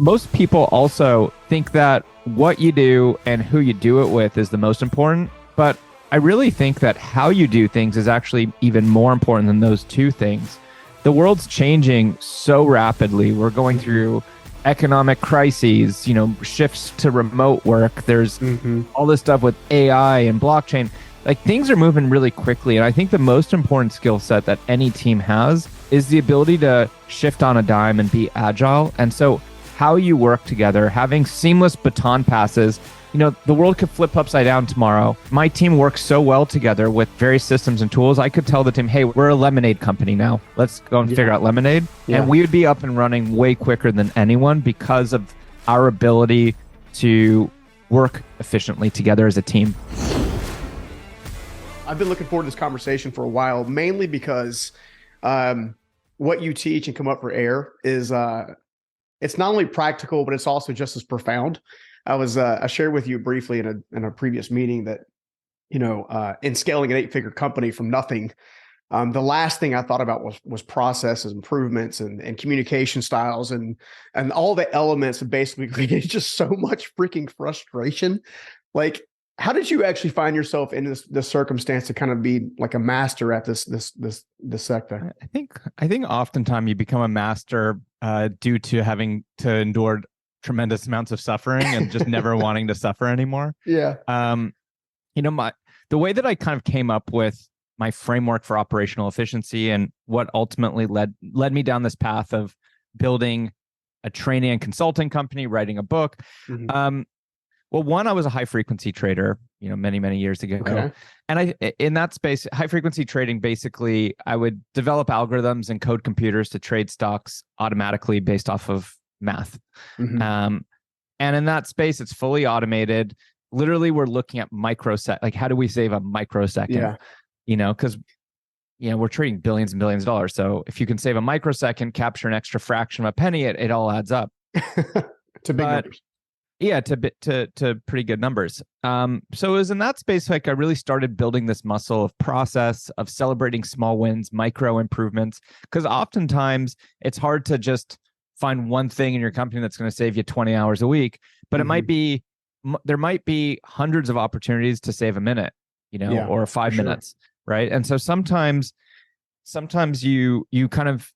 most people also think that what you do and who you do it with is the most important. But I really think that how you do things is actually even more important than those two things. The world's changing so rapidly. We're going through economic crises, shifts to remote work. There's all this stuff with AI and blockchain. Like, things are moving really quickly. And I think the most important skill set that any team has is the ability to shift on a dime and be agile. And so how you work together, having seamless baton passes, the world could flip upside down tomorrow. My team works so well together with various systems and tools. I could tell the team, hey, we're a lemonade company now. Let's go and figure out lemonade. Yeah. And we would be up and running way quicker than anyone because of our ability to work efficiently together as a team. I've been looking forward to this conversation for a while, mainly because what you teach and come up for air is it's not only practical, but it's also just as profound. I shared with you briefly in a previous meeting that, in scaling an 8-figure company from nothing, the last thing I thought about was processes, improvements, and communication styles, and all the elements that basically created just so much freaking frustration. Like, how did you actually find yourself in this circumstance to kind of be like a master at this sector? I think oftentimes you become a master due to having to endure tremendous amounts of suffering and just never wanting to suffer anymore. Yeah. The way that I kind of came up with my framework for operational efficiency and what ultimately led me down this path of building a training and consulting company, writing a book. Well, one, I was a high frequency trader, many, many years ago. Okay. And in that space, high frequency trading, basically, I would develop algorithms and code computers to trade stocks automatically based off of math. And in that space, it's fully automated. Literally, we're looking at microsecond, like how do we save a microsecond? Yeah. Because we're trading billions and billions of dollars. So if you can save a microsecond, capture an extra fraction of a penny, it all adds up. To big numbers. Yeah, to pretty good numbers. So it was in that space, like, I really started building this muscle of process, of celebrating small wins, micro improvements, because oftentimes it's hard to just find one thing in your company that's going to save you 20 hours a week, but there might be hundreds of opportunities to save a minute, or 5 minutes, right? And so sometimes you kind of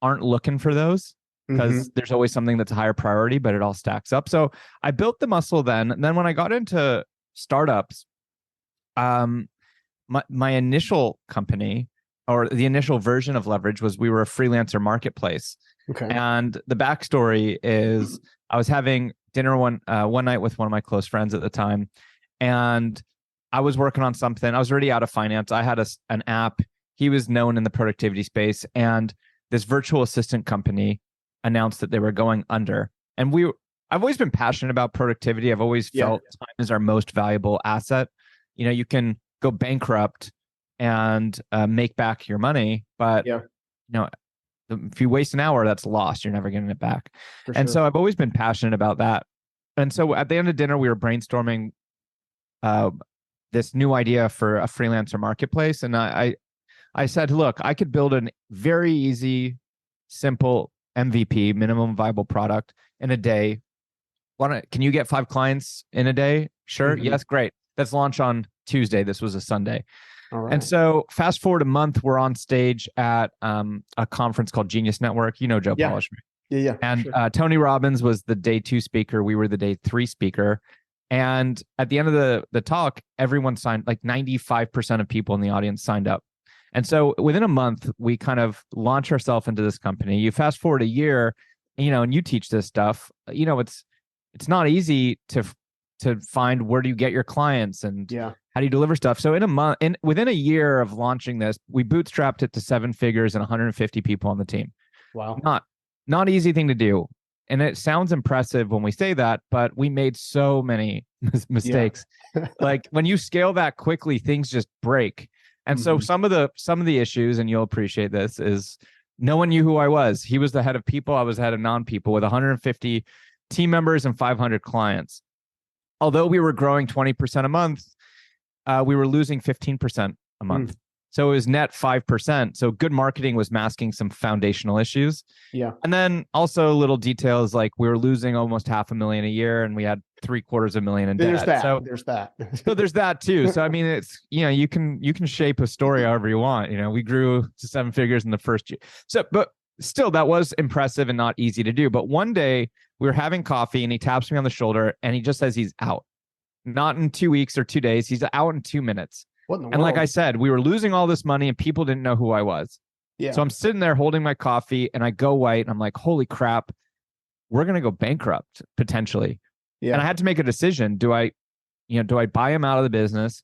aren't looking for those, because there's always something that's a higher priority, but it all stacks up. So I built the muscle then. And then when I got into startups, my initial company, or the initial version of Leverage, was we were a freelancer marketplace. Okay. And the backstory is I was having dinner one night with one of my close friends at the time, and I was working on something. I was already out of finance. I had an app. He was known in the productivity space, and this virtual assistant company announced that they were going under. And I've always been passionate about productivity. I've always felt time is our most valuable asset. You can go bankrupt and make back your money, but if you waste an hour, that's lost. You're never getting it back. So I've always been passionate about that. And so at the end of dinner, we were brainstorming this new idea for a freelancer marketplace. And I said, look, I could build a very easy, simple MVP, minimum viable product, in a day. Can you get 5 clients in a day? Sure. Yes. Great. Let's launch on Tuesday. This was a Sunday. All right. And so fast forward a month, we're on stage at a conference called Genius Network. Joe Polish. Yeah. And Tony Robbins was the day 2 speaker. We were the day 3 speaker. And at the end of the talk, everyone signed, like 95% of people in the audience signed up. And so within a month, we kind of launch ourselves into this company. You fast forward a year, and you teach this stuff. It's not easy to find where do you get your clients and how do you deliver stuff. So within a year of launching this, we bootstrapped it to 7 figures and 150 people on the team. Wow. Not easy thing to do. And it sounds impressive when we say that, but we made so many mistakes. Like, when you scale that quickly, things just break. And so some of the issues, and you'll appreciate this, is no one knew who I was. He was the head of people. I was the head of non-people, with 150 team members and 500 clients. Although we were growing 20% a month, we were losing 15% a month. So it was net 5%. So good marketing was masking some foundational issues. Yeah. And then also little details like we were losing almost $500,000 a year and we had $750,000 in There's debt. that. So There's that. so there's that too. So I mean, it's, you can shape a story however you want. We grew to seven figures in the first year. So, but still, that was impressive and not easy to do. But one day we were having coffee and he taps me on the shoulder and he just says he's out. Not in 2 weeks or 2 days. He's out in 2 minutes. What in the And world? like I said, we were losing all this money and people didn't know who I was. Yeah. So I'm sitting there holding my coffee and I go white and I'm like, holy crap, we're going to go bankrupt potentially. Yeah. And I had to make a decision. Do I buy him out of the business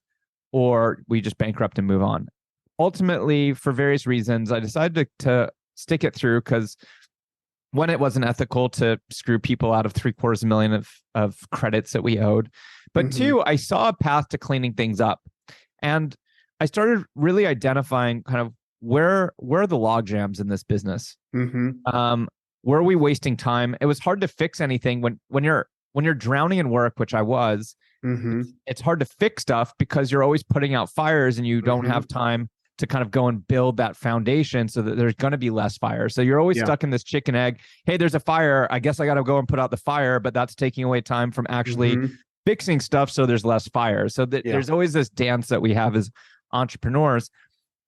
or we just bankrupt and move on? Ultimately, for various reasons, I decided to stick it through because one, it wasn't ethical to screw people out of $750,000 of credits that we owed. But two, I saw a path to cleaning things up. And I started really identifying kind of where are the log jams in this business? Where are we wasting time? It was hard to fix anything when you're drowning in work, which I was. It's hard to fix stuff because you're always putting out fires and you don't have time to kind of go and build that foundation so that there's going to be less fire. So you're always stuck in this chicken egg. Hey, there's a fire. I guess I got to go and put out the fire, but that's taking away time from actually fixing stuff so there's less fire. So there's always this dance that we have as entrepreneurs.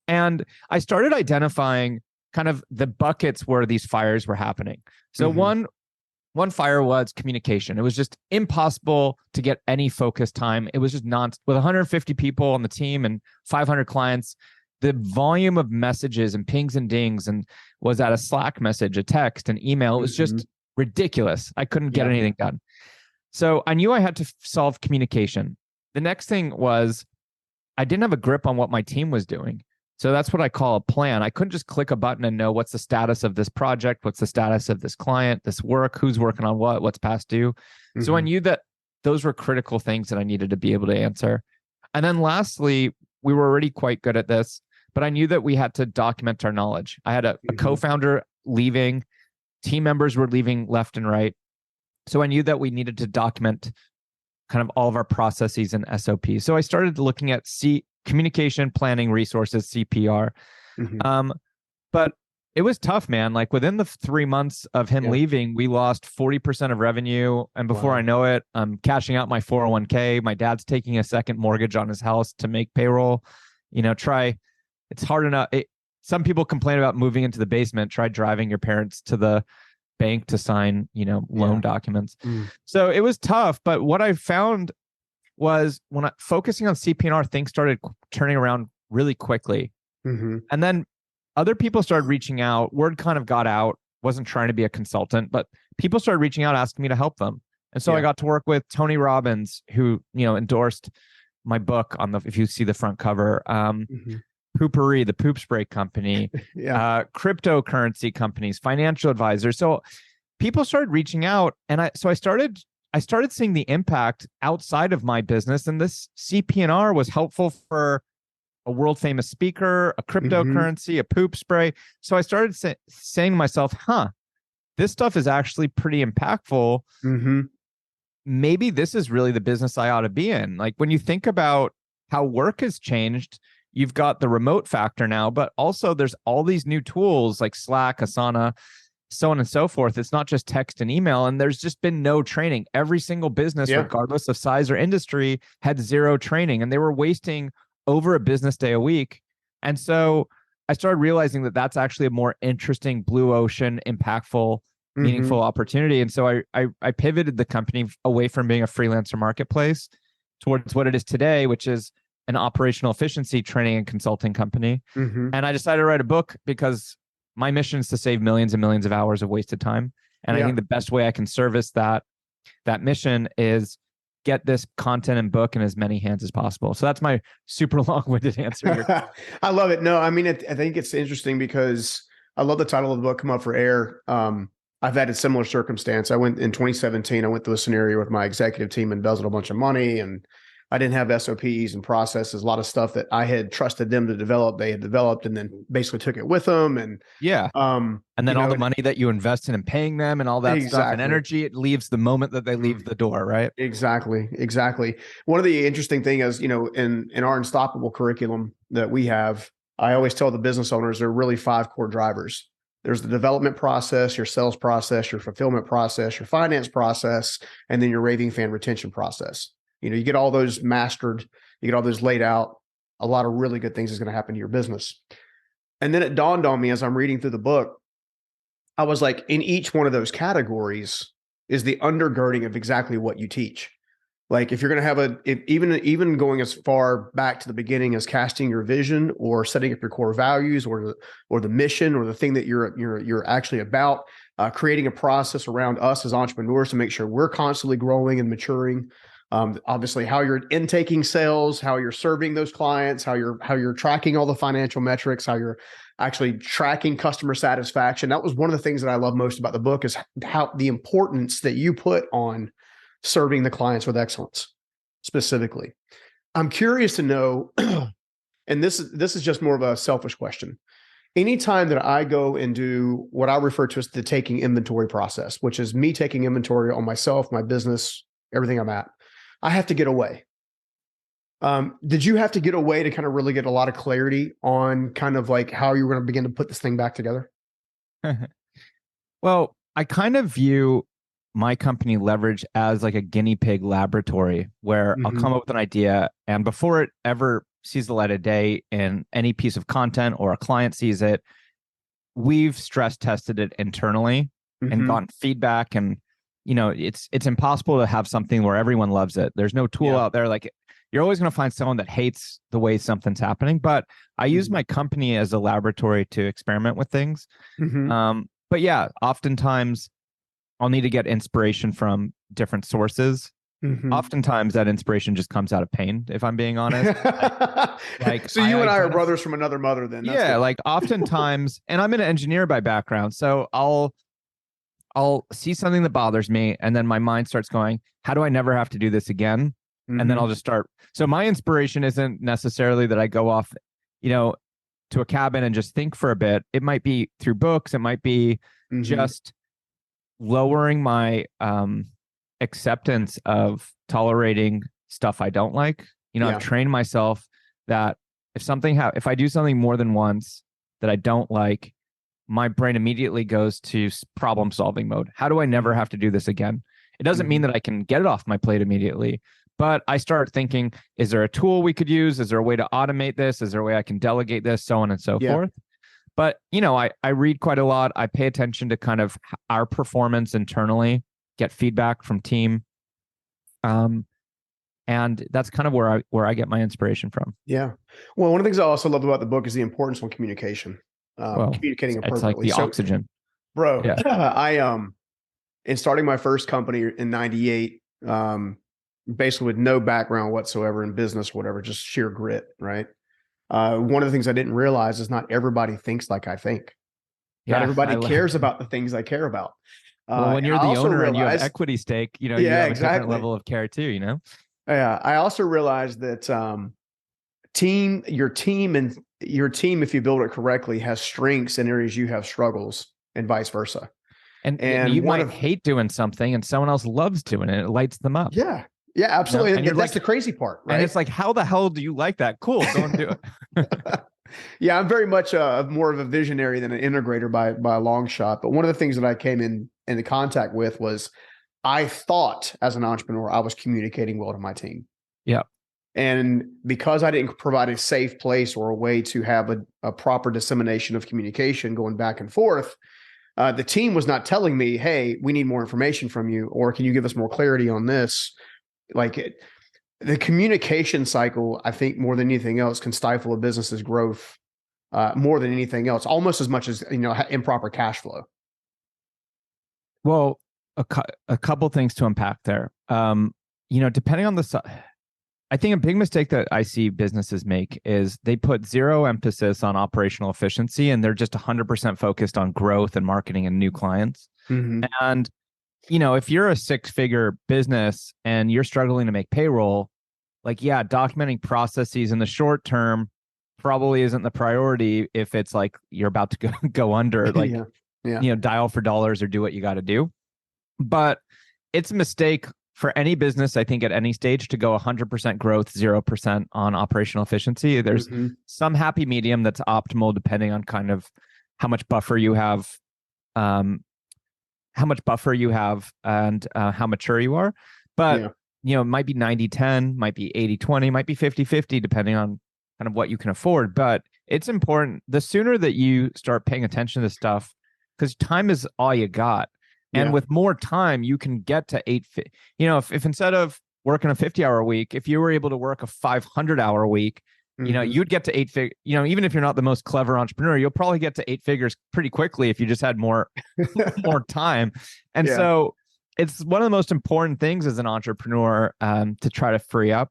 And I started identifying kind of the buckets where these fires were happening. So one fire was communication. It was just impossible to get any focus time. It was just with 150 people on the team and 500 clients. The volume of messages and pings and dings and was that a Slack message, a text, an email. It was just ridiculous. I couldn't get anything done. So I knew I had to solve communication. The next thing was I didn't have a grip on what my team was doing. So that's what I call a plan. I couldn't just click a button and know what's the status of this project, what's the status of this client, this work, who's working on what's past due. So I knew that those were critical things that I needed to be able to answer. And then lastly, we were already quite good at this, but I knew that we had to document our knowledge. I had a co-founder leaving, team members were leaving left and right. So I knew that we needed to document kind of all of our processes and SOPs. So I started looking at communication, planning, resources, CPR. But it was tough, man. Like within the 3 months of him leaving, we lost 40% of revenue. And before I know it, I'm cashing out my 401k. My dad's taking a second mortgage on his house to make payroll. It's hard enough. Some people complain about moving into the basement. Try driving your parents to the bank to sign, loan documents. So it was tough. But what I found was when focusing on CP&R, things started turning around really quickly. And then other people started reaching out. Word kind of got out. Wasn't trying to be a consultant, but people started reaching out, asking me to help them. And so I got to work with Tony Robbins, who, endorsed my book if you see the front cover, Poopery, the poop spray company, cryptocurrency companies, financial advisors. So people started reaching out, and I started seeing the impact outside of my business. And this CP&R was helpful for a world famous speaker, a cryptocurrency, a poop spray. So I started saying to myself, this stuff is actually pretty impactful. Maybe this is really the business I ought to be in. Like when you think about how work has changed, you've got the remote factor now, but also there's all these new tools like Slack, Asana, so on and so forth. It's not just text and email. And there's just been no training. Every single business, regardless of size or industry, had zero training, and they were wasting over a business day a week. And so I started realizing that that's actually a more interesting, blue ocean, impactful, meaningful opportunity. And so I pivoted the company away from being a freelancer marketplace towards what it is today, which is an operational efficiency training and consulting company. And I decided to write a book because my mission is to save millions and millions of hours of wasted time. And I think the best way I can service that mission is get this content and book in as many hands as possible. So that's my super long-winded answer here. I love it. No, I mean, I think it's interesting because I love the title of the book, Come Up for Air. I've had a similar circumstance. I went in 2017, I went through a scenario with my executive team, embezzled a bunch of money, and I didn't have SOPs and processes, a lot of stuff that I had trusted them to develop. They had developed and then basically took it with them. And and then all the money that you invest in and paying them and all that stuff and energy, it leaves the moment that they leave the door, right? Exactly. One of the interesting things is, in our Unstoppable curriculum that we have, I always tell the business owners there are really 5 core drivers. There's the development process, your sales process, your fulfillment process, your finance process, and then your raving fan retention process. You get all those mastered, you get all those laid out, a lot of really good things is going to happen to your business. And then it dawned on me as I'm reading through the book, I was like, in each one of those categories is the undergirding of exactly what you teach. Like if you're going to have even going as far back to the beginning as casting your vision or setting up your core values or the mission or the thing that you're actually about, creating a process around us as entrepreneurs to make sure we're constantly growing and maturing. Obviously, how you're intaking sales, how you're serving those clients, how you're tracking all the financial metrics, how you're actually tracking customer satisfaction. That was one of the things that I love most about the book is how the importance that you put on serving the clients with excellence specifically. I'm curious to know, and this is just more of a selfish question. Anytime that I go and do what I refer to as the taking inventory process, which is me taking inventory on myself, my business, everything I'm at, I have to get away. Did you have to get away to kind of really get a lot of clarity on kind of like how you were going to begin to put this thing back together? Well, I kind of view my company Leverage as like a guinea pig laboratory where I'll come up with an idea, and before it ever sees the light of day in any piece of content or a client sees it, we've stress tested it internally and gotten feedback. And it's impossible to have something where everyone loves it. There's no tool out there. Like you're always going to find someone that hates the way something's happening. But I use my company as a laboratory to experiment with things. But yeah, oftentimes I'll need to get inspiration from different sources. Oftentimes that inspiration just comes out of pain, if I'm being honest. So you and I are brothers from another mother then. That's good. Like oftentimes, and I'm an engineer by background, so I'll see something that bothers me, and then my mind starts going, how do I never have to do this again? And then I'll just start. So my inspiration isn't necessarily that I go off, to a cabin and just think for a bit. It might be through books. It might be just lowering my acceptance of tolerating stuff I don't like. I've trained myself that if I do something more than once that I don't like, my brain immediately goes to problem solving mode. How do I never have to do this again? It doesn't mean that I can get it off my plate immediately, but I start thinking, is there a tool we could use? Is there a way to automate this? Is there a way I can delegate this? So on and so forth. But, I read quite a lot. I pay attention to kind of our performance internally, get feedback from team. And that's kind of where I get my inspiration from. Yeah. Well, one of the things I also love about the book is the importance on communication. Communicating appropriately. It's like the oxygen. Bro, I in starting my first company in 98, basically with no background whatsoever in business or whatever, just sheer grit, right? One of the things I didn't realize is not everybody thinks like I think. Not everybody cares about the things I care about. Well, when you're the owner and you have equity stake, you have a different level of care too, Yeah. I also realized that your team, if you build it correctly, has strengths in areas you have struggles and vice versa. And you might hate doing something and someone else loves doing it. It lights them up. Yeah. Yeah, absolutely. And that's the crazy part, right? And it's like, how the hell do you like that? Cool. Go and do it. Yeah, I'm very much more of a visionary than an integrator by a long shot. But one of the things that I came into contact with was I thought as an entrepreneur, I was communicating well to my team. Yeah. And because I didn't provide a safe place or a way to have a proper dissemination of communication going back and forth, the team was not telling me, hey, we need more information from you, or can you give us more clarity on this? The communication cycle, I think more than anything else, can stifle a business's growth more than anything else, almost as much as, improper cash flow. Well, a couple things to unpack there. Depending on I think a big mistake that I see businesses make is they put zero emphasis on operational efficiency and they're just 100% focused on growth and marketing and new clients. And if you're a 6-figure business and you're struggling to make payroll, documenting processes in the short term probably isn't the priority if it's like you're about to go under, dial for dollars or do what you got to do. But it's a mistake for any business, I think at any stage to go 100% growth, 0% on operational efficiency, there's some happy medium that's optimal depending on kind of how much buffer you have, um, and how mature you are. But, it might be 90-10, might be 80-20, might be 50-50, depending on kind of what you can afford. But it's important. The sooner that you start paying attention to stuff, because time is all you got. And with more time, you can get to if instead of working a 50-hour week, if you were able to work a 500-hour week, you'd get to 8 figures. Even if you're not the most clever entrepreneur, you'll probably get to 8 figures pretty quickly if you just had more time. And so it's one of the most important things as an entrepreneur, to try to free up.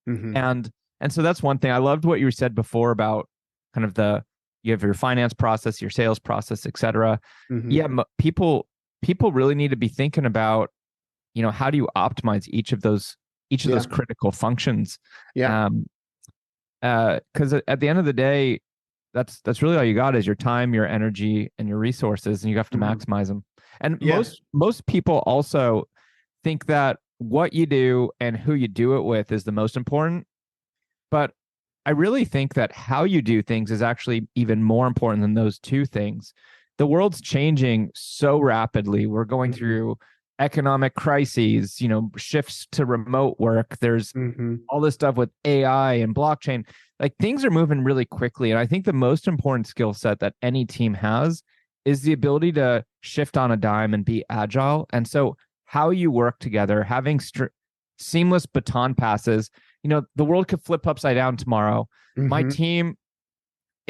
And so that's one thing. I loved what you said before about kind of you have your finance process, your sales process, et cetera. Yeah, people really need to be thinking about, how do you optimize each of those critical functions? Because at the end of the day, that's really all you got is your time, your energy, and your resources, and you have to maximize them. And most people also think that what you do and who you do it with is the most important. But I really think that how you do things is actually even more important than those two things. The world's changing so rapidly. We're going through economic crises, shifts to remote work. There's all this stuff with AI and blockchain. Like, things are moving really quickly. And I think the most important skill set that any team has is the ability to shift on a dime and be agile. And so how you work together, having seamless baton passes, the world could flip upside down tomorrow. My team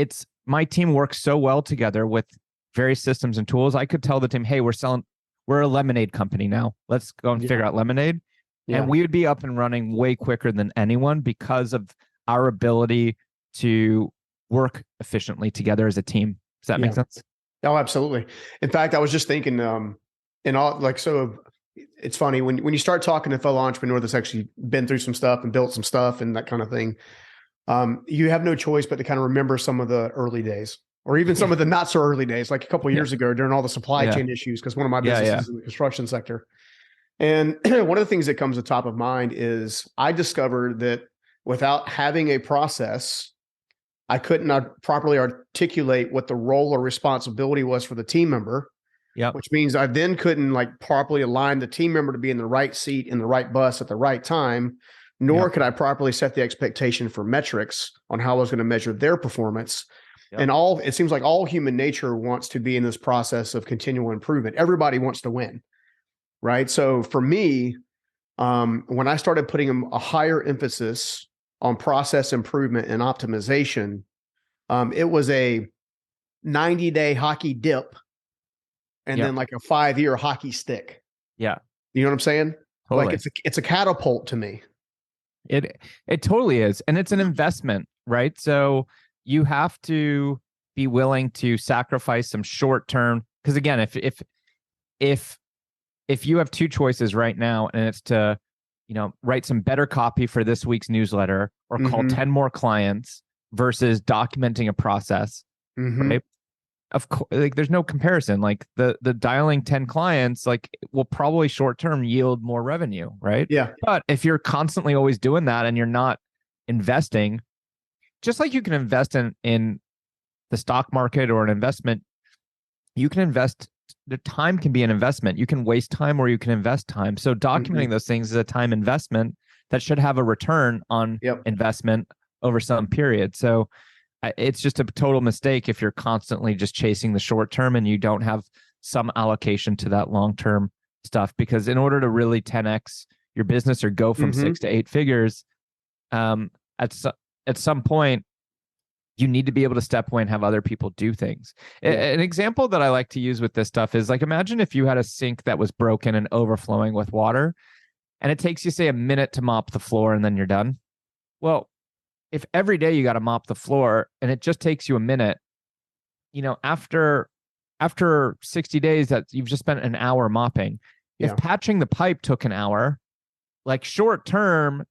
works so well together with various systems and tools. I could tell the team, hey, we're a lemonade company now. Let's go and figure out lemonade. And we would be up and running way quicker than anyone because of our ability to work efficiently together as a team. Does that make sense? Oh, absolutely. In fact, I was just thinking, it's funny when you start talking to a fellow entrepreneur that's actually been through some stuff and built some stuff and that kind of thing. You have no choice but to kind of remember some of the early days, or even some of the not so early days, like a couple of years ago during all the supply chain issues, because one of my businesses is in the construction sector. And one of the things that comes to top of mind is I discovered that without having a process, I couldn't properly articulate what the role or responsibility was for the team member. Which means I then couldn't properly align the team member to be in the right seat in the right bus at the right time, nor could I properly set the expectation for metrics on how I was going to measure their performance. And it seems like all human nature wants to be in this process of continual improvement. Everybody wants to win, right? So for me, when I started putting a higher emphasis on process improvement and optimization, it was a 90-day hockey dip and then like a 5-year hockey stick. Yeah. You know what I'm saying? Totally. Like it's a catapult to me. It totally is. And it's an investment, right? So you have to be willing to sacrifice some short term. Because again, if you have two choices right now, and it's to, write some better copy for this week's newsletter or call 10 more clients versus documenting a process, right? Of course, there's no comparison. Like the dialing 10 clients, will probably short term yield more revenue, right? Yeah. But if you're constantly always doing that and you're not investing, just like you can invest in the stock market or an investment, you can invest. The time can be an investment. You can waste time or you can invest time. So documenting those things is a time investment that should have a return on investment over some period. So it's just a total mistake if you're constantly just chasing the short term and you don't have some allocation to that long-term stuff. Because in order to really 10x your business or go from 6 to 8 figures, at some point, you need to be able to step away and have other people do things. An example that I like to use with this stuff is imagine if you had a sink that was broken and overflowing with water, and it takes you, say, a minute to mop the floor and then you're done. Well, if every day you got to mop the floor and it just takes you a minute, after 60 days that you've just spent an hour mopping. If patching the pipe took an hour, short term,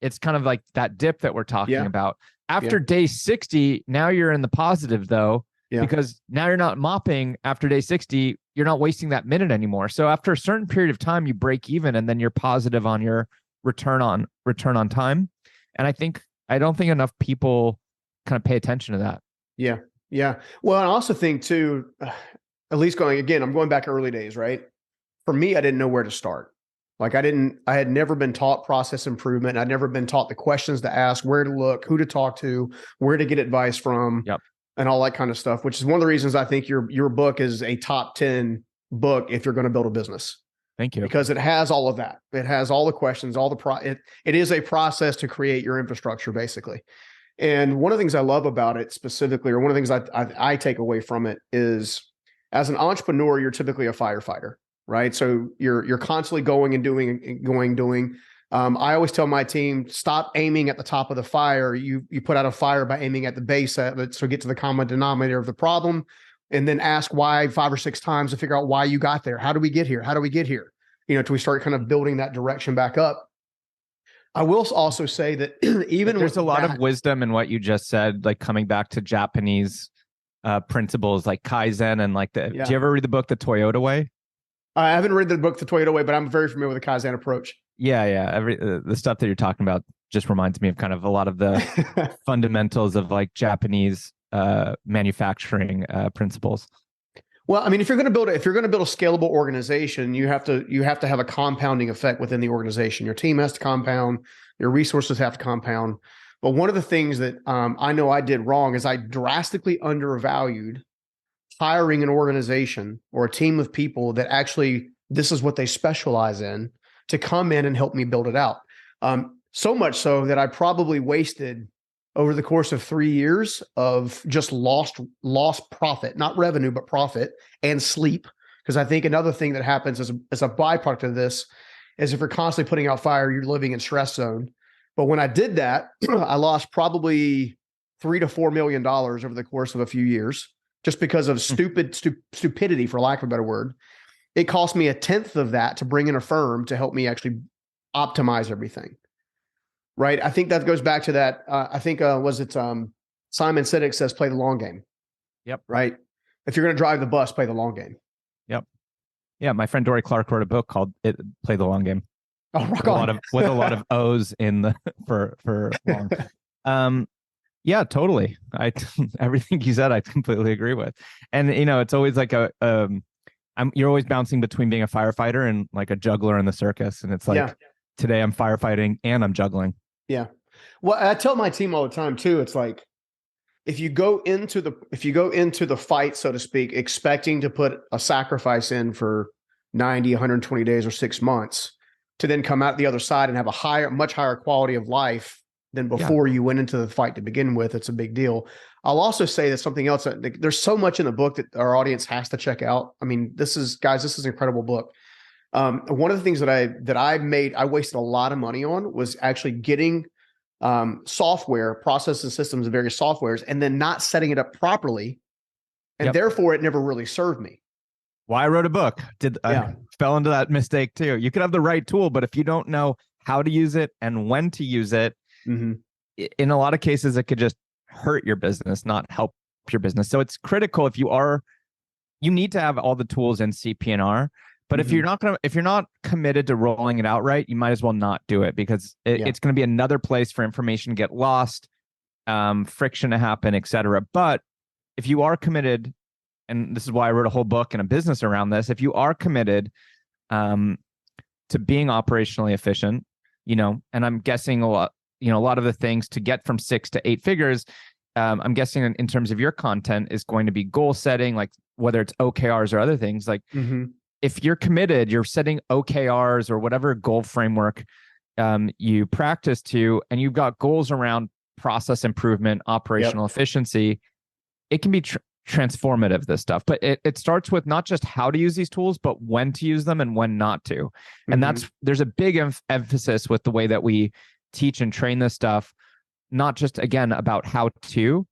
it's kind of like that dip that we're talking about. After day 60, now you're in the positive though, Yeah. because now you're not mopping after day 60. You're not wasting that minute anymore. So after a certain period of time, you break even, and then you're positive on your return on time. And I don't think enough people kind of pay attention to that. Yeah. Yeah. Well, I also think too, at least I'm going back early days, right? For me, I didn't know where to start. Like I had never been taught process improvement. I'd never been taught the questions to ask, where to look, who to talk to, where to get advice from, Yep. and all that kind of stuff, which is one of the reasons I think your book is a top 10 book if you're going to build a business. Thank you. Because it has all of that. It has all the questions, it is a process to create your infrastructure, basically. And one of the things I love about it specifically, or one of the things I take away from it is, as an entrepreneur, you're typically a firefighter, right? So you're constantly going and doing. I always tell my team, stop aiming at the top of the fire. You put out a fire by aiming at the base of it. So get to the common denominator of the problem, and then ask why 5 or 6 times to figure out why you got there. How do we get here? How do we get here? Till we start kind of building that direction back up. I will also say that even there's a lot of wisdom in what you just said, like coming back to Japanese principles like Kaizen and like do you ever read the book The Toyota Way? I haven't read the book The Toyota Way, but I'm very familiar with the Kaizen approach. Yeah. The stuff that you're talking about just reminds me of kind of a lot of the fundamentals of like Japanese manufacturing principles. Well, I mean, if you're going to build a scalable organization, you have to have a compounding effect within the organization. Your team has to compound, your resources have to compound. But one of the things that I know I did wrong is I drastically undervalued hiring an organization or a team of people that actually this is what they specialize in, to come in and help me build it out. So much so that I probably wasted, over the course of 3 years, of just lost profit, not revenue, but profit and sleep. Because I think another thing that happens as a byproduct of this is, if you're constantly putting out fire, you're living in stress zone. But when I did that, I lost probably $3 to $4 million over the course of a few years, just because of stupidity, for lack of a better word. It cost me 1/10 of that to bring in a firm to help me actually optimize everything. Right. I think that goes back to that. I think, Simon Sinek says, play the long game. Yep. Right. If you're going to drive the bus, play the long game. Yep. Yeah. My friend Dory Clark wrote a book called Play the Long Game. Oh, rock on. With a lot of O's in the for long. Yeah, totally. Everything you said, I completely agree with. And it's always like you're always bouncing between being a firefighter and like a juggler in the circus. And it's like, today I'm firefighting and I'm juggling. Yeah. Well, I tell my team all the time too. It's like, if you go into the fight, so to speak, expecting to put a sacrifice in for 90, 120 days or 6 months, to then come out the other side and have much higher quality of life than before you went into the fight to begin with, it's a big deal. I'll also say that something else, there's so much in the book that our audience has to check out. I mean, this is an incredible book. One of the things that I wasted a lot of money on was actually getting software, processes, and systems of various softwares, and then not setting it up properly. And therefore it never really served me. Why I wrote a book. I fell into that mistake too. You could have the right tool, but if you don't know how to use it and when to use it, in a lot of cases, it could just hurt your business, not help your business. So it's critical you need to have all the tools in CP&R. But if you're not committed to rolling it out right, you might as well not do it, because it's going to be another place for information to get lost, friction to happen, etc. But if you are committed, and this is why I wrote a whole book and a business around this, if you are committed to being operationally efficient, and I'm guessing a lot of the things to get from 6 to 8 figures, I'm guessing in terms of your content is going to be goal setting, like whether it's OKRs or other things, like. If you're committed, you're setting OKRs or whatever goal framework you practice to, and you've got goals around process improvement, operational efficiency, it can be transformative, this stuff. But it starts with not just how to use these tools, but when to use them and when not to. And there's a big emphasis with the way that we teach and train this stuff, not just, again, about how to,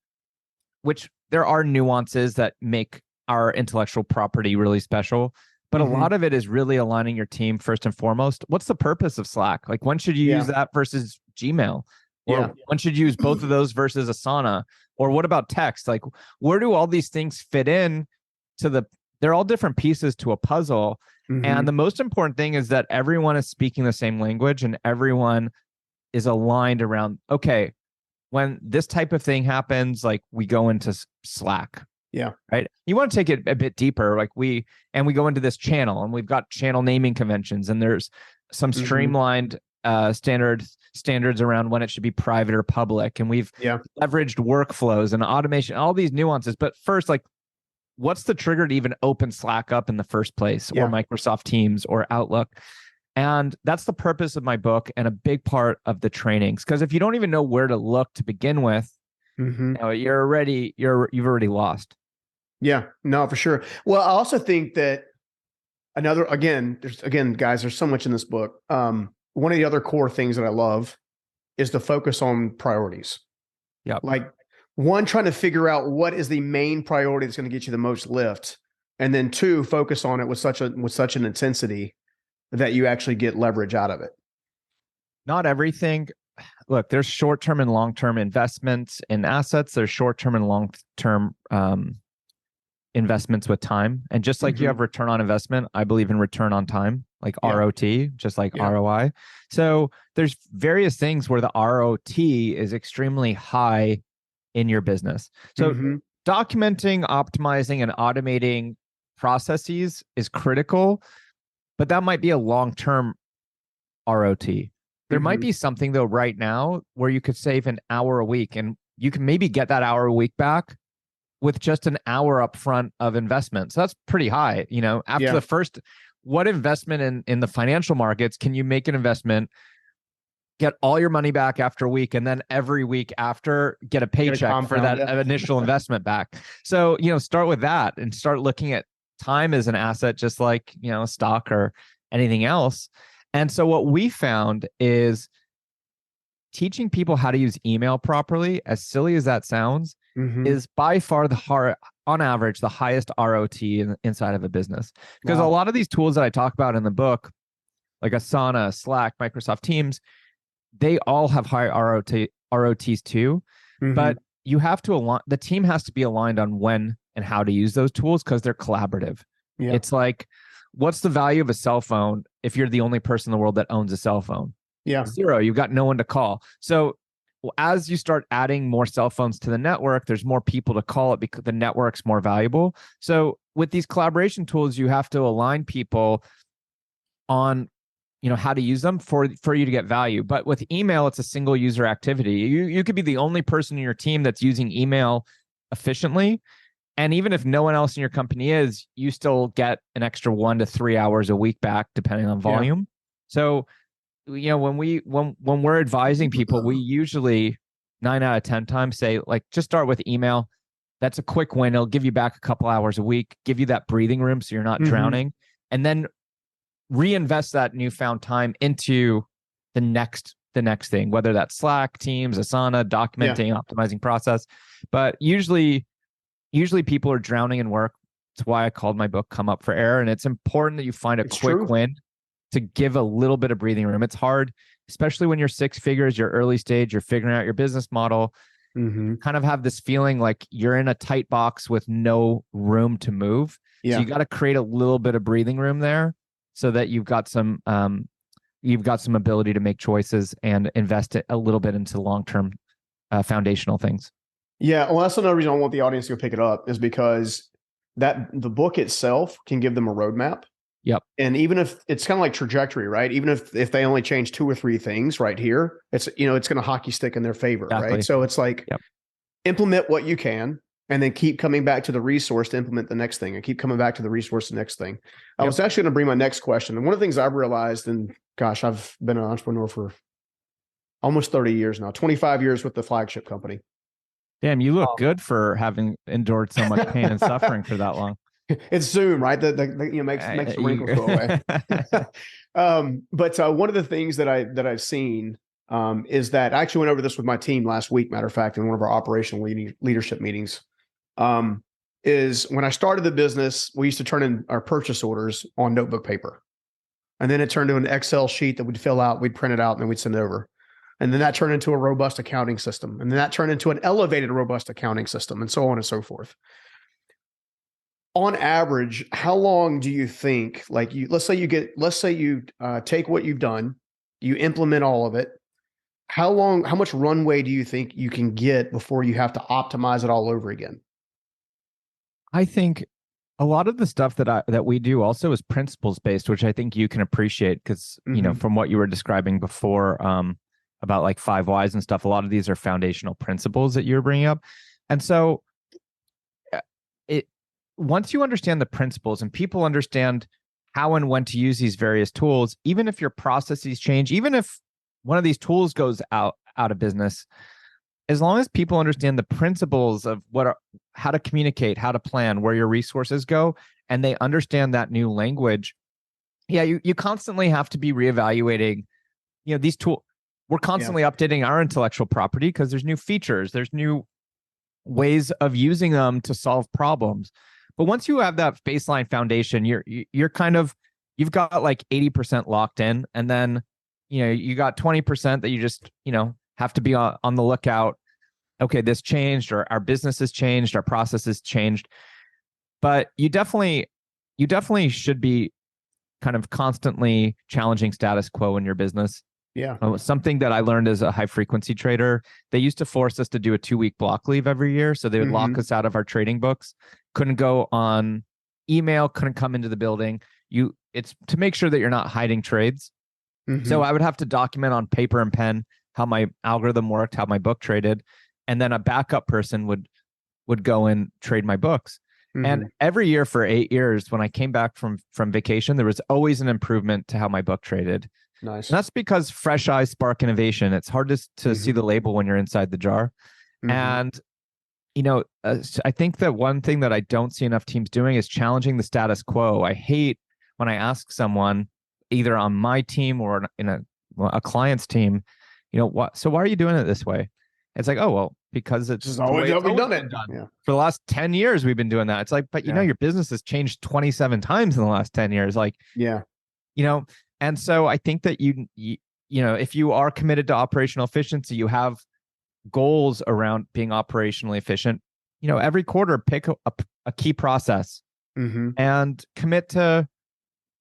which there are nuances that make our intellectual property really special. But a lot of it is really aligning your team first and foremost. What's the purpose of Slack? Like, when should you use that versus Gmail? Or one should use both of those versus Asana. Or what about text? Like, where do all these things fit in to they're all different pieces to a puzzle. And the most important thing is that everyone is speaking the same language and everyone is aligned around, okay, when this type of thing happens, like we go into Slack. Yeah. Right. You want to take it a bit deeper. Like we go into this channel and we've got channel naming conventions and there's some streamlined standards around when it should be private or public. And we've leveraged workflows and automation, all these nuances. But first, like, what's the trigger to even open Slack up in the first place, or Microsoft Teams or Outlook? And that's the purpose of my book and a big part of the trainings. Because if you don't even know where to look to begin with, you've already lost. Yeah, no, for sure. Well, I also think that guys, there's so much in this book. One of the other core things that I love is the focus on priorities. Yeah. Like, one, trying to figure out what is the main priority that's going to get you the most lift. And then two, focus on it with such an intensity that you actually get leverage out of it. Not everything. Look, there's short-term and long-term investments in assets. There's short-term and long-term investments with time. And just like you have return on investment, I believe in return on time, like ROT, just like ROI. So there's various things where the ROT is extremely high in your business. So documenting, optimizing, and automating processes is critical, but that might be a long-term ROT. There might be something though right now where you could save an hour a week, and you can maybe get that hour a week back with just an hour upfront of investment. So that's pretty high. You know, after the first, what investment in the financial markets can you make an investment, get all your money back after a week, and then every week after get a paycheck for that initial investment back? So, you know, start with that and start looking at time as an asset, just like, you know, stock or anything else. And so what we found is teaching people how to use email properly, as silly as that sounds, is by far on average, the highest ROT inside of a business. Because a lot of these tools that I talk about in the book, like Asana, Slack, Microsoft Teams, they all have high ROTs too. But you have to align, the team has to be aligned on when and how to use those tools because they're collaborative. It's like, what's the value of a cell phone if you're the only person in the world that owns a cell phone? Zero. You've got no one to call. So as you start adding more cell phones to the network, there's more people to call it because the network's more valuable. So with these collaboration tools, you have to align people on, you know, how to use them for you to get value. But with email, it's a single user activity. You could be the only person in your team that's using email efficiently. And even if no one else in your company is, you still get an extra 1 to 3 hours a week back, depending on volume. So, you know, when we're advising people, we usually 9 out of 10 times say, like, just start with email. That's a quick win. It'll give you back a couple hours a week, give you that breathing room so you're not drowning, and then reinvest that newfound time into the next thing, whether that's Slack, Teams, Asana, documenting, optimizing process. But usually people are drowning in work. That's why I called my book Come Up for Air. And it's important that you find a quick win to give a little bit of breathing room. It's hard, especially when you're 6 figures, you're early stage, you're figuring out your business model. Kind of have this feeling like you're in a tight box with no room to move. So you got to create a little bit of breathing room there so that you've got some ability to make choices and invest it a little bit into long-term foundational things. Yeah, well, that's another reason I want the audience to go pick it up, is because that the book itself can give them a roadmap. And even if it's kind of like trajectory, right? Even if they only change 2 or 3 things right here, it's, you know, it's going to hockey stick in their favor, right? So it's like implement what you can, and then keep coming back to the resource to implement the next thing, and keep coming back to the resource the next thing. I was actually going to bring my next question. And one of the things I've realized, and gosh, I've been an entrepreneur for almost 30 years now, 25 years with the flagship company. Damn, you look good for having endured so much pain and suffering for that long. It's Zoom, right? That you know, makes the wrinkles go away. But one of the things that I've seen is that I actually went over this with my team last week, matter of fact, in one of our operational leadership meetings. Is when I started the business, we used to turn in our purchase orders on notebook paper, and then it turned to an Excel sheet that we'd fill out, we'd print it out, and then we'd send it over. And then that turned into a robust accounting system. And then that turned into an elevated robust accounting system, and so on and so forth. On average, how long do you think, like let's say you take what you've done, you implement all of it. How much runway do you think you can get before you have to optimize it all over again? I think a lot of the stuff that we do also is principles based, which I think you can appreciate because from what you were describing before about like 5 whys and stuff, a lot of these are foundational principles that you're bringing up, and so it once you understand the principles and people understand how and when to use these various tools, even if your processes change, even if one of these tools goes out of business, as long as people understand the principles of how to communicate, how to plan, where your resources go, and they understand that new language, you constantly have to be reevaluating. These tools, we're constantly updating our intellectual property because there's new features, there's new ways of using them to solve problems. But once you have that baseline foundation, you've got like 80% locked in, and then you got 20% that you just have to be on the lookout. Okay, this changed, or our business has changed, our process has changed. But you definitely should be kind of constantly challenging status quo in your business. Yeah. Something that I learned as a high frequency trader, they used to force us to do a 2-week block leave every year. So they would lock us out of our trading books, couldn't go on email, couldn't come into the building. It's to make sure that you're not hiding trades. So I would have to document on paper and pen how my algorithm worked, how my book traded, and then a backup person would go and trade my books. And every year for 8 years, when I came back from vacation, there was always an improvement to how my book traded. Nice. And that's because fresh eyes spark innovation. It's hard to see the label when you're inside the jar. And I think that one thing that I don't see enough teams doing is challenging the status quo. I hate when I ask someone, either on my team or in a client's team, so why are you doing it this way? It's like, oh, well, because it's always done it. Yeah. For the last 10 years, we've been doing that. It's like, but your business has changed 27 times in the last 10 years. Like, and so I think that if you are committed to operational efficiency, you have goals around being operationally efficient, every quarter, pick a key process and commit to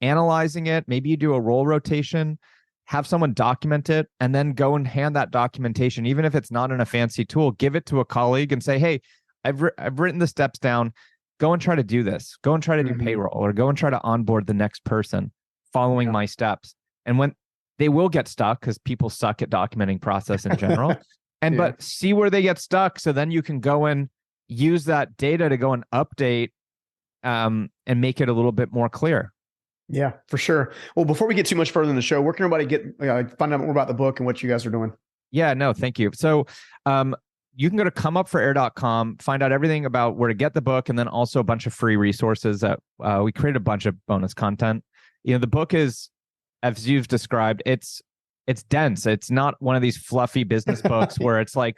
analyzing it. Maybe you do a role rotation, have someone document it, and then go and hand that documentation, even if it's not in a fancy tool, give it to a colleague and say, hey, I've written the steps down. Go and try to do this. Go and try to do payroll, or go and try to onboard the next person following my steps. And when they will get stuck, because people suck at documenting process in general, but see where they get stuck. So then you can go and use that data to go and update and make it a little bit more clear. Yeah, for sure. Well, before we get too much further in the show, where can everybody find out more about the book and what you guys are doing? Yeah, no, thank you. So you can go to comeupforair.com, find out everything about where to get the book, and then also a bunch of free resources that we created a bunch of bonus content. The book is, as you've described, it's dense. It's not one of these fluffy business books where it's like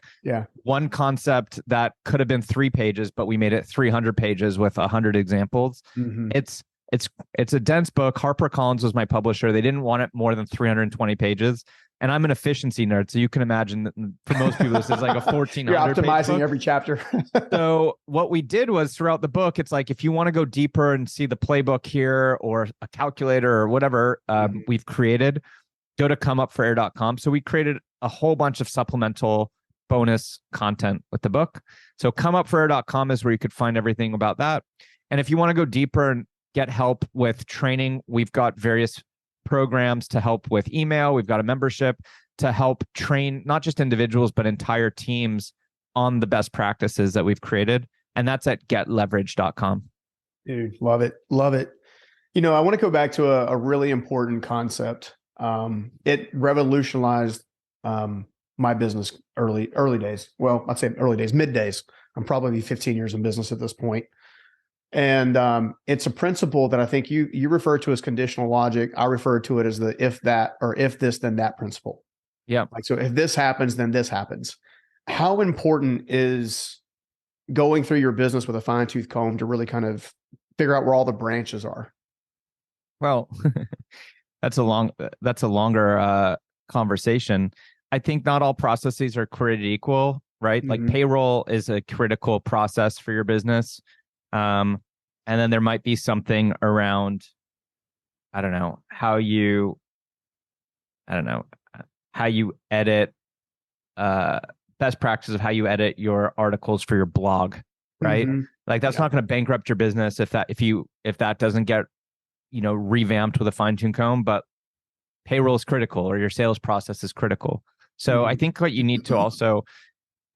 one concept that could have been 3 pages, but we made it 300 pages with 100 examples. It's a dense book. HarperCollins was my publisher. They didn't want it more than 320 pages. And I'm an efficiency nerd. So you can imagine that for most people, this is like a 1,400 You're optimizing page book. every chapter. So what we did was, throughout the book, it's like, if you want to go deeper and see the playbook here or a calculator or whatever we've created, go to comeupforair.com. So we created a whole bunch of supplemental bonus content with the book. So comeupforair.com is where you could find everything about that. And if you want to go deeper and get help with training, we've got various programs to help with email. We've got a membership to help train not just individuals, but entire teams on the best practices that we've created. And that's at getleverage.com. Dude, love it. Love it. I want to go back to a really important concept. It revolutionized my business early days. Well, I'd say early days, mid days. I'm probably 15 years in business at this point. And it's a principle that I think you refer to as conditional logic. I refer to it as the if that, or if this, then that principle. Yeah. Like, so if this happens, then this happens. How important is going through your business with a fine-tooth comb to really kind of figure out where all the branches are? Well, that's a longer conversation. I think not all processes are created equal, right? Like Hmm. payroll is a critical process for your business. Um, and then there might be something around, I don't know, I don't know, how you edit, uh, best practices of how you edit your articles for your blog, right? Hmm. Like that's Yeah. not going to bankrupt your business if that doesn't get, revamped with a fine-tune comb, but payroll is critical or your sales process is critical. So I Hmm. think what you need to also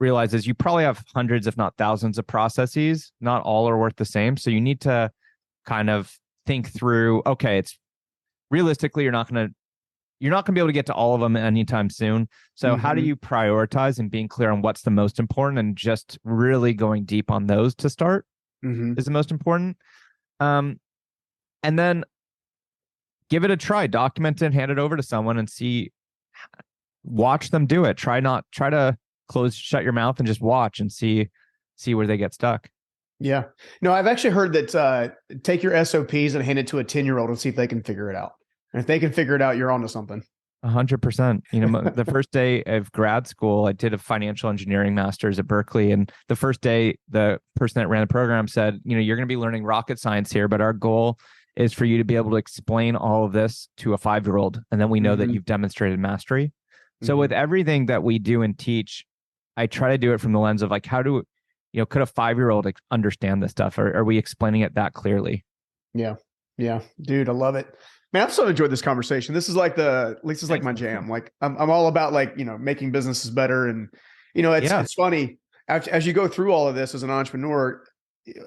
realize is you probably have hundreds, if not thousands, of processes. Not all are worth the same. So you need to kind of think through, okay, it's realistically, you're not going to be able to get to all of them anytime soon. So how do Hmm. you prioritize and being clear on what's the most important and just really going deep on those to start Hmm. is the most important. Um, and then give it a try, document it, hand it over to someone and watch them do it. Try to shut your mouth and just watch and see where they get stuck. Yeah. No, I've actually heard that take your SOPs and hand it to a 10-year-old and see if they can figure it out. And if they can figure it out, you're onto something. 100%. The first day of grad school, I did a financial engineering master's at Berkeley. And the first day, the person that ran the program said, you're going to be learning rocket science here, but our goal is for you to be able to explain all of this to a 5-year-old. And then we know that Hmm. you've demonstrated mastery. So Hmm. with everything that we do and teach, I try to do it from the lens of like, could a 5-year-old understand this stuff? Or are we explaining it that clearly? Yeah. Yeah. Dude, I love it. Man, I've so enjoyed this conversation. At least it's like Thanks, my man. jam. Like I'm all about like, making businesses better. And, Yeah. it's funny as you go through all of this as an entrepreneur,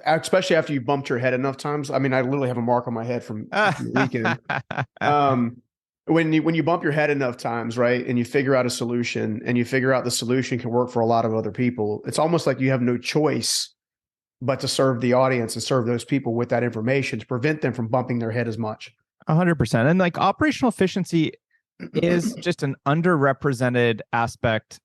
especially after you bumped your head enough times. I mean, I literally have a mark on my head from the weekend. Um, when you bump your head enough times, right, and you figure out a solution and you figure out the solution can work for a lot of other people, it's almost like you have no choice but to serve the audience and serve those people with that information to prevent them from bumping their head as much. 100%. And like operational efficiency is just an underrepresented aspect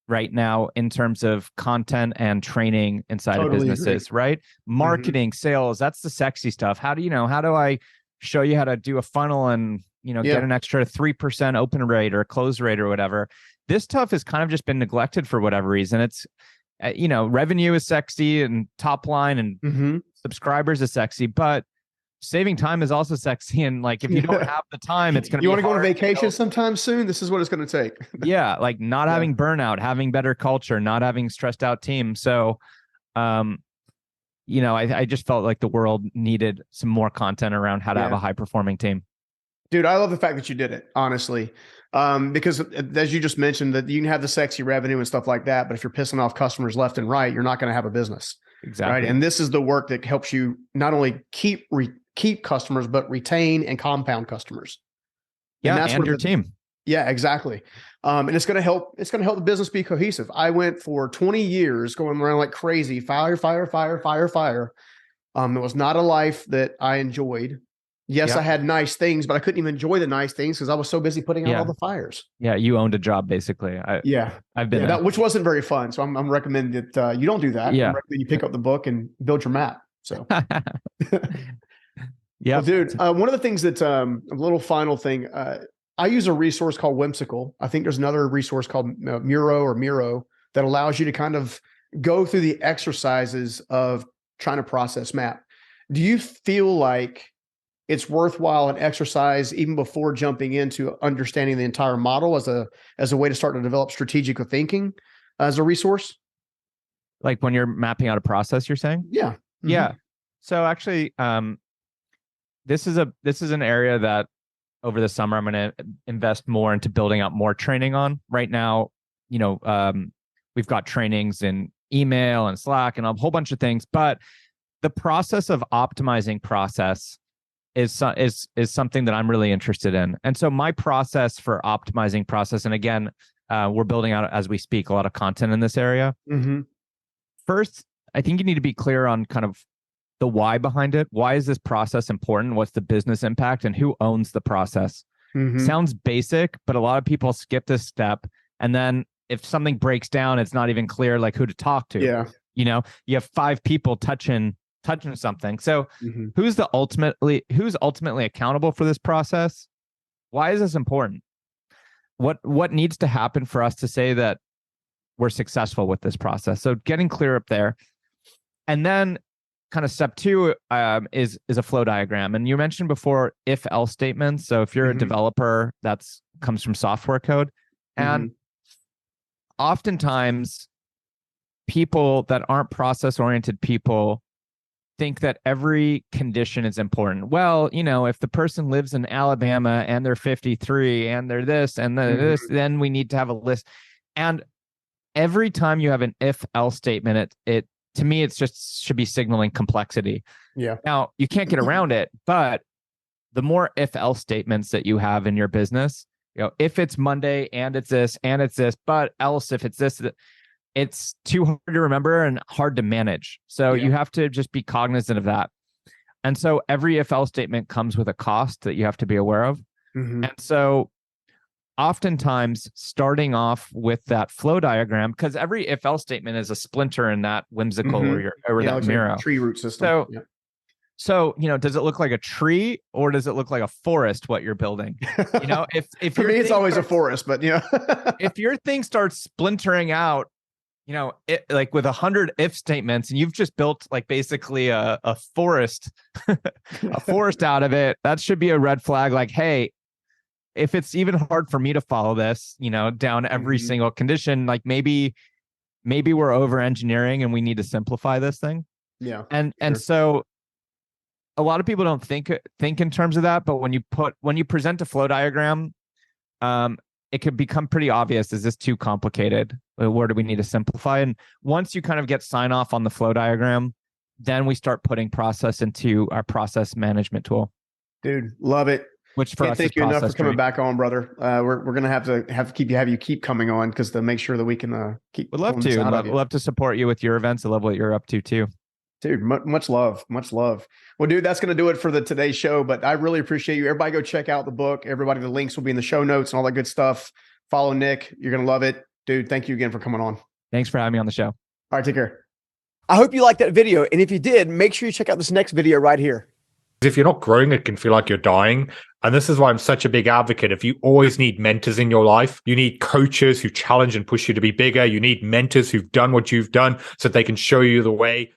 right now in terms of content and training inside of Totally agree. businesses, right? Hmm. Marketing, sales, that's the sexy stuff. How do I show you how to do a funnel and, get Yeah. an extra 3% open rate or close rate or whatever? This stuff has kind of just been neglected for whatever reason. It's, revenue is sexy and top line and Hmm. subscribers is sexy, but saving time is also sexy. And like, if you don't have the time, it's going to You be want to go on hard to vacation build. sometime soon? This is what it's going to take. Yeah, like not Yeah. having burnout, having better culture, not having stressed out team. So, um, I just felt like the world needed some more content around how to have Yeah. a high performing team. Dude, I love the fact that you did it, honestly. Because as you just mentioned, that you can have the sexy revenue and stuff like that, but if you're pissing off customers left and right, you're not going to have a business, right? Exactly. And this is the work that helps you not only keep customers, but retain and compound customers. And Yeah, that's and where your team. yeah, exactly. And it's going to help. It's going to help the business be cohesive. I went for 20 years going around like crazy, fire, fire, fire, fire, fire. It was not a life that I enjoyed. Yes, I Yeah. had nice things, but I couldn't even enjoy the nice things because I was so busy putting out all Yeah. the fires. Yeah. You owned a job basically. Yeah. I've been Yeah, there. that which wasn't very fun. So I'm recommending that you don't do that. I'm Yeah. recommending you pick up the book and build your map. So, well, Yep. dude, one of the things that a little final thing, I use a resource called Whimsical. I think there's another resource called Miro that allows you to kind of go through the exercises of trying to process map. Do you feel like it's worthwhile an exercise even before jumping into understanding the entire model as a way to start to develop strategic thinking as a resource? Like when you're mapping out a process, you're saying? Yeah. Hmm. Yeah. So actually, this is an area that over the summer I'm going to invest more into building out more training on. Right now, you know, we've got trainings in email and Slack and a whole bunch of things, but the process of optimizing process is something that I'm really interested in. And so my process for optimizing process, and again, we're building out as we speak a lot of content in this area. Hmm. First, I think you need to be clear on kind of the why behind it. Why is this process important? What's the business impact and who owns the process? Hmm. Sounds basic, but a lot of people skip this step. And then if something breaks down, it's not even clear like who to talk to. Yeah. You have 5 people touching something. So Hmm. who's ultimately accountable for this process? Why is this important? what needs to happen for us to say that we're successful with this process. So getting clear up there. And then kind of step two is a flow diagram. And you mentioned before if else statements. So if you're a developer, that's comes from software code. And oftentimes people that aren't process oriented people think that every condition is important. Well, if the person lives in Alabama and they're 53 and they're this and this, then we need to have a list. And every time you have an if else statement, it to me, it's just should be signaling complexity. Yeah. Now you can't get around it, but the more if else statements that you have in your business, if it's Monday and it's this, but else if it's this, it's too hard to remember and hard to manage. So you have to just be cognizant of that. And so every if else statement comes with a cost that you have to be aware of. And so oftentimes starting off with that flow diagram, because every if else statement is a splinter in that whimsical or that mirror. Like a tree root system. So, does it look like a tree or does it look like a forest, what you're building? If for me, it's always a forest, but if your thing starts splintering out, like with 100 if statements and you've just built like basically a forest, a forest out of it, that should be a red flag. Like, hey, if it's even hard for me to follow this, down every single condition, like maybe we're over engineering and we need to simplify this thing. Yeah. And so a lot of people don't think in terms of that, but when you present a flow diagram, it could become pretty obvious. Is this too complicated? Where do we need to simplify? And once you kind of get sign off on the flow diagram, then we start putting process into our process management tool. Dude, love it. Which for Can't us thank is you enough for process coming tree. back on, brother. We're gonna have you keep coming on because to make sure that we can keep. Would love to. Love to support you with your events. I love what you're up to too. Dude, much love. Well, dude, that's going to do it for today's show, but I really appreciate you. Everybody go check out the book. Everybody, the links will be in the show notes and all that good stuff. Follow Nick. You're going to love it. Dude, thank you again for coming on. Thanks for having me on the show. All right, take care. I hope you liked that video. And if you did, make sure you check out this next video right here. If you're not growing, it can feel like you're dying. And this is why I'm such a big advocate. If you always need mentors in your life, you need coaches who challenge and push you to be bigger. You need mentors who've done what you've done so they can show you the way.